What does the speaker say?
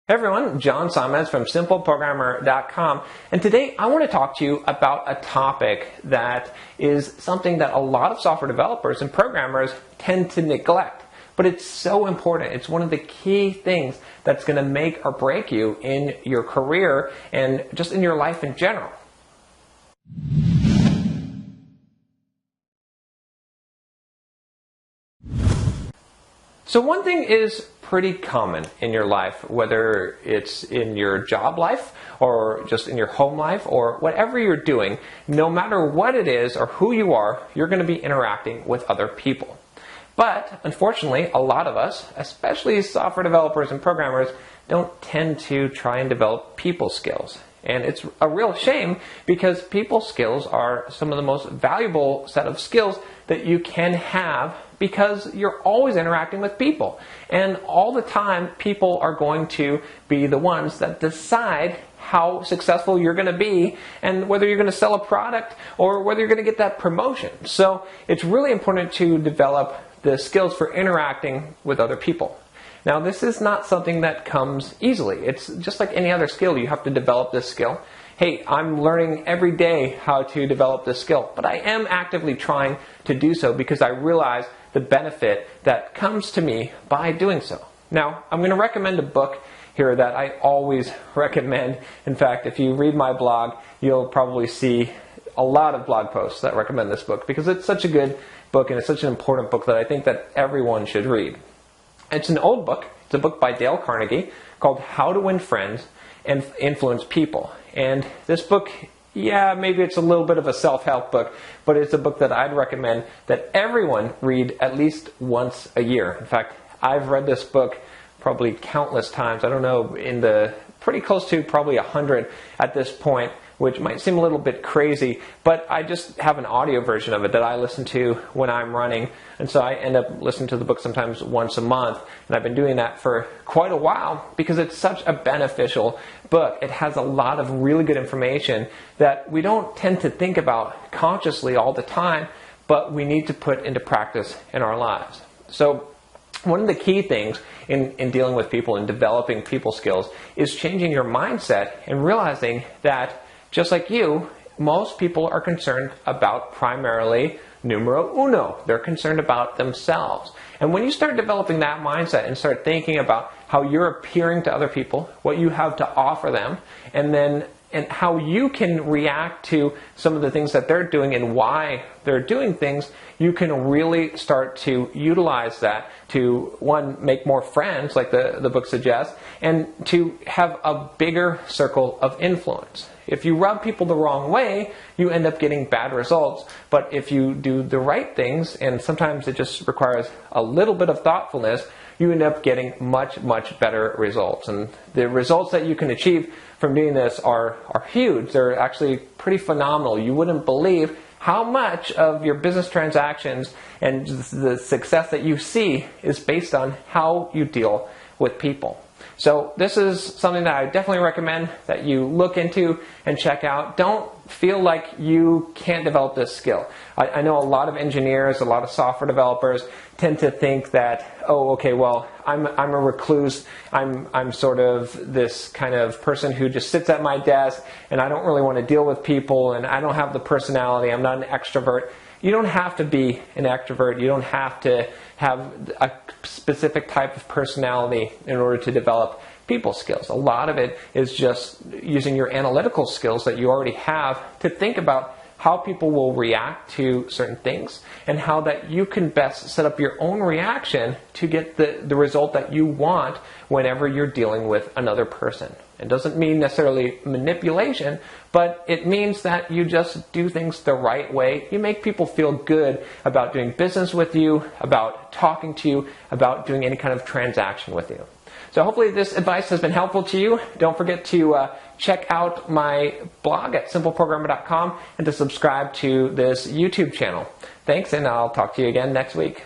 Hey everyone, John Simons from simpleprogrammer.com, and today I want to talk to you about a topic that is something that a lot of software developers and programmers tend to neglect, but it's so important. It's one of the key things that's going to make or break you in your career and just in your life in general. So one thing is pretty common in your life, whether it's in your job life or just in your home life or whatever you're doing, no matter what it is or who you are, you're going to be interacting with other people. But unfortunately, a lot of us, especially software developers and programmers, don't tend to try and develop people skills. And it's a real shame because people skills are some of the most valuable set of skills that you can have because you're always interacting with people. And all the time, people are going to be the ones that decide how successful you're going to be and whether you're going to sell a product or whether you're going to get that promotion. So it's really important to develop the skills for interacting with other people. Now, this is not something that comes easily. It's just like any other skill. You have to develop this skill. Hey, I'm learning every day how to develop this skill, but I am actively trying to do so because I realize the benefit that comes to me by doing so. Now, I'm going to recommend a book here that I always recommend. In fact, if you read my blog, you'll probably see a lot of blog posts that recommend this book because it's such a good book and it's such an important book that I think that everyone should read. It's an old book. It's a book by Dale Carnegie called How to Win Friends and Influence People. And this book, yeah, maybe it's a little bit of a self-help book, but it's a book that I'd recommend that everyone read at least once a year. In fact, I've read this book probably countless times. I don't know, in the pretty close to probably 100 at this point, which might seem a little bit crazy, but I just have an audio version of it that I listen to when I'm running, and so I end up listening to the book sometimes once a month, and I've been doing that for quite a while because it's such a beneficial book. It has a lot of really good information that we don't tend to think about consciously all the time, but we need to put into practice in our lives. So one of the key things in dealing with people and developing people skills is changing your mindset and realizing that just like you, most people are concerned about primarily numero uno. They're concerned about themselves. And when you start developing that mindset and start thinking about how you're appearing to other people, what you have to offer them, and how you can react to some of the things that they're doing and why they're doing things, you can really start to utilize that to, one, make more friends, like the book suggests, and to have a bigger circle of influence. If you rub people the wrong way, you end up getting bad results. But if you do the right things, and sometimes it just requires a little bit of thoughtfulness, you end up getting much, much better results. And the results that you can achieve from doing this are huge. They're actually pretty phenomenal. You wouldn't believe how much of your business transactions and the success that you see is based on how you deal with people. So this is something that I definitely recommend that you look into and check out. Don't feel like you can't develop this skill. I know a lot of engineers, a lot of software developers tend to think that, oh, okay, well, I'm a recluse. I'm sort of this kind of person who just sits at my desk and I don't really want to deal with people and I don't have the personality. I'm not an extrovert. You don't have to be an extrovert. You don't have to have a specific type of personality in order to develop people skills. A lot of it is just using your analytical skills that you already have to think about how people will react to certain things and how that you can best set up your own reaction to get the result that you want whenever you're dealing with another person. It doesn't mean necessarily manipulation, but it means that you just do things the right way. You make people feel good about doing business with you, about talking to you, about doing any kind of transaction with you. So hopefully this advice has been helpful to you. Don't forget to check out my blog at simpleprogrammer.com and to subscribe to this YouTube channel. Thanks, and I'll talk to you again next week.